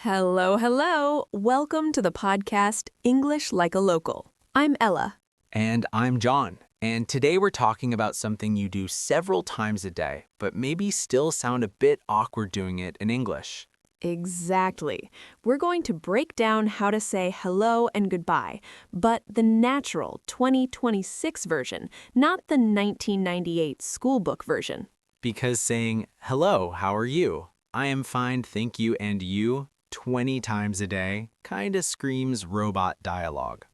Hello, hello. Welcome to the podcast English Like a Local. I'm Ella. And I'm John. And today we're talking about something you do several times a day, but maybe still sound a bit awkward doing it in English. Exactly. We're going to break down how to say hello and goodbye, but the natural 2026 version, not the 1998 schoolbook version. Because saying, hello, how are you? I am fine, thank you, and you, 20 times a day, kinda screams robot dialogue.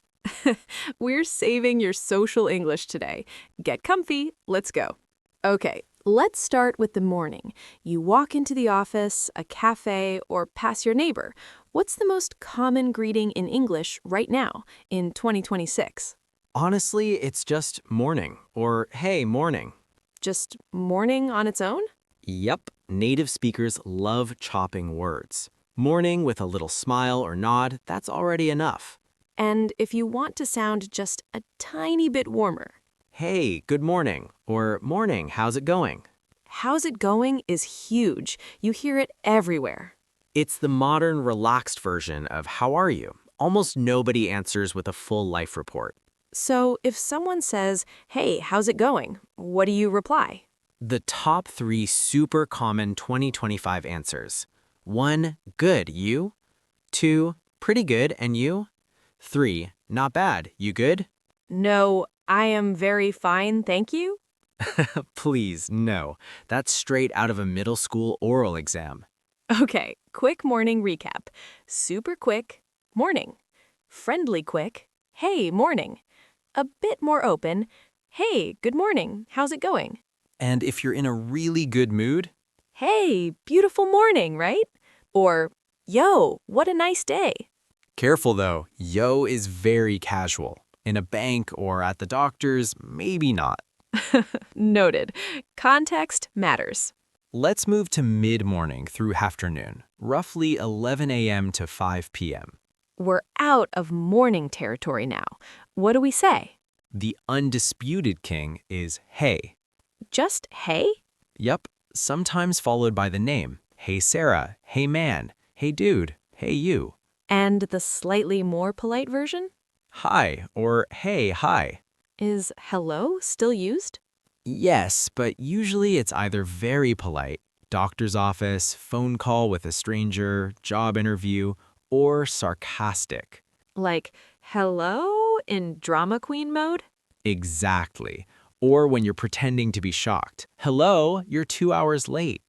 We're saving your social English today. Get comfy. Let's go. Okay, let's start with the morning. You walk into the office, a cafe, or pass your neighbor. What's the most common greeting in English right now, in 2026? Honestly, it's just morning, or hey, morning. Just morning on its own? Yep, native speakers love chopping words. Morning with a little smile or nod, that's already enough. And if you want to sound just a tiny bit warmer, Hey, good morning, or morning, how's it going? how's it going is huge. You hear it everywhere. It's the modern, relaxed version of how are you? Almost nobody answers with a full life report. So if someone says, hey, how's it going? What do you reply? The top 3 super common 2025 answers. 1, good, you? 2, pretty good, and you? 3, not bad, you good? No, I am very fine, thank you. Please, no. That's straight out of a middle school oral exam. Okay, quick morning recap. Super quick, morning. Friendly quick, hey, morning. A bit more open, hey, good morning, how's it going? And if you're in a really good mood, Hey, beautiful morning, right? Or, yo, what a nice day. careful though, yo is very casual. In a bank or at the doctor's, maybe not. Noted. Context matters. Let's move to mid-morning through afternoon, roughly 11 a.m. to 5 p.m. We're out of morning territory now. What do we say? The undisputed king is hey. Just hey? Yep, sometimes followed by the name. Hey Sarah, hey man, hey dude, hey you. And the slightly more polite version? Hi or hey hi. Is hello still used? Yes, but usually it's either very polite, doctor's office, phone call with a stranger, job interview, or sarcastic. Like, hello in drama queen mode? Exactly. Or when you're pretending to be shocked. Hello, you're 2 hours late.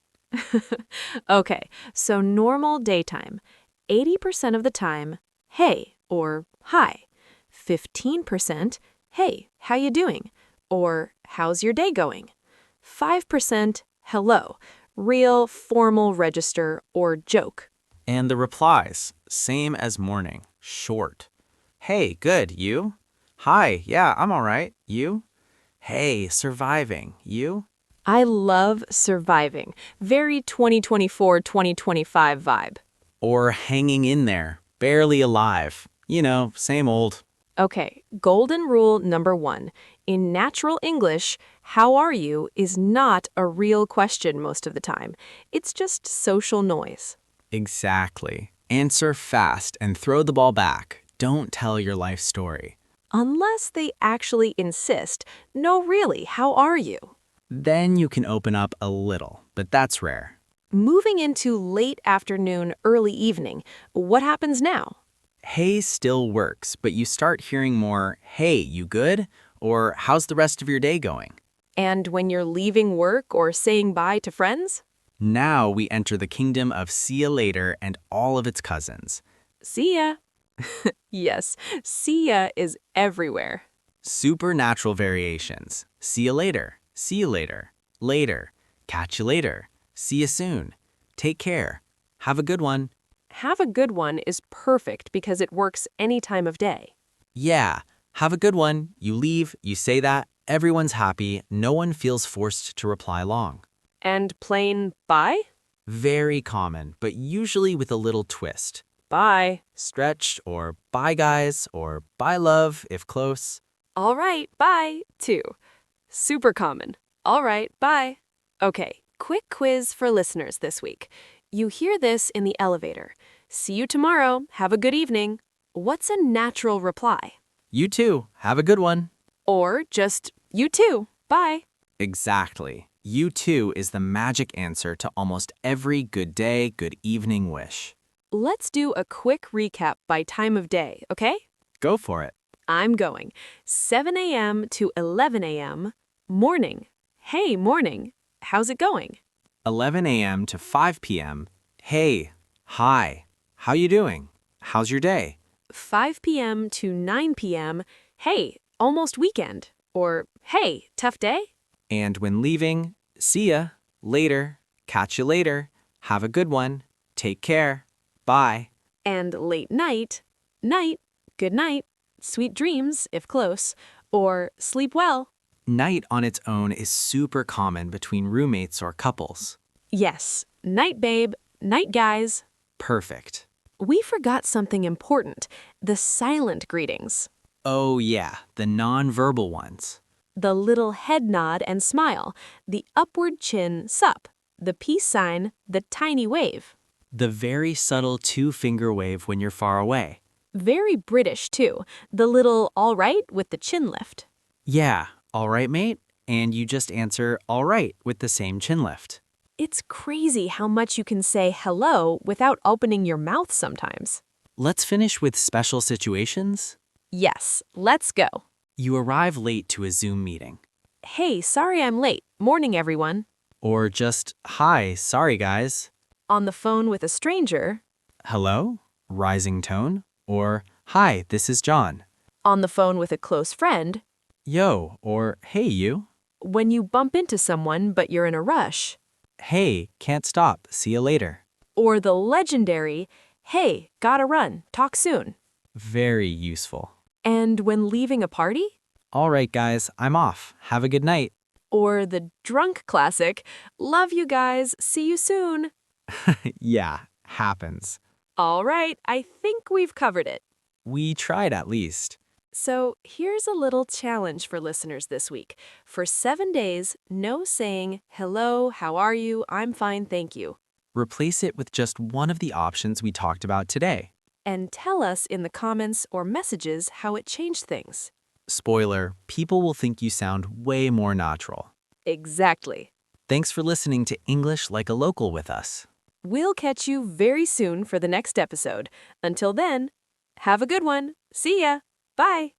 Okay, so normal daytime. 80% of the time, hey or hi. 15%, hey, how you doing? Or how's your day going? 5%, hello, real formal register or joke. And the replies, same as morning, short. Hey, good, you? Hi, yeah, I'm all right. You? Hey, surviving. You? I love surviving. Very 2024-2025 vibe. Or hanging in there, barely alive. You know, same old. Okay, golden rule number 1. In natural English, how are you is not a real question most of the time. It's just social noise. Exactly. Answer fast and throw the ball back. Don't tell your life story. Unless they actually insist, no, really, how are you? Then you can open up a little, but that's rare. Moving into late afternoon, early evening, what happens now? Hey still works, but you start hearing more, hey, you good? Or how's the rest of your day going? And when you're leaving work or saying bye to friends? Now we enter the kingdom of see ya later and all of its cousins. See ya. Yes, see ya is everywhere. Supernatural variations. See ya later. See you later. Later. Catch you later. See you soon. Take care. Have a good one. Have a good one is perfect because it works any time of day. Yeah. Have a good one. You leave, you say that, everyone's happy, no one feels forced to reply long. And plain bye? Very common, but usually with a little twist. Bye. Stretched or bye guys or bye love if close. All right, bye, too. Super common. All right, bye. Okay, quick quiz for listeners this week. You hear this in the elevator. See you tomorrow. Have a good evening. What's a natural reply? You too. Have a good one. Or just, you too. Bye. Exactly. You too is the magic answer to almost every good day, good evening wish. Let's do a quick recap by time of day, okay? Go for it. I'm going 7 a.m. to 11 a.m. Morning. Hey, morning. How's it going? 11 a.m. to 5 p.m. Hey, hi. How you doing? How's your day? 5 p.m. to 9 p.m. Hey, almost weekend. Or, hey, tough day? And when leaving, see ya, later, catch you later, have a good one, take care, bye. And late night, night, good night, sweet dreams, if close, or sleep well. Night on its own is super common between roommates or couples. Yes, night babe, night guys. Perfect. We forgot something important, the silent greetings. Oh yeah, the non-verbal ones. The little head nod and smile, the upward chin sup, the peace sign, the tiny wave. The very subtle two-finger wave when you're far away. Very British too, the little all right with the chin lift. Yeah, all right, mate. And you just answer all right with the same chin lift. It's crazy how much you can say hello without opening your mouth sometimes. Let's finish with special situations. Yes, let's go. You arrive late to a Zoom meeting. Hey, sorry I'm late. Morning, everyone. Or just, hi, sorry guys. On the phone with a stranger. Hello? Rising tone? Or, hi, this is John. On the phone with a close friend. Yo, or hey you. When you bump into someone but you're in a rush. Hey, can't stop, see you later. Or the legendary, hey, gotta run, talk soon. Very useful. And when leaving a party? All right, guys, I'm off. Have a good night. Or the drunk classic, love you guys, see you soon. Yeah, happens. All right, I think we've covered it. We tried at least. So here's a little challenge for listeners this week. For 7 days, no saying, hello, how are you, I'm fine, thank you. Replace it with just one of the options we talked about today. And tell us in the comments or messages how it changed things. Spoiler, people will think you sound way more natural. Exactly. Thanks for listening to English Like a Local with us. We'll catch you very soon for the next episode. Until then, have a good one. See ya. Bye.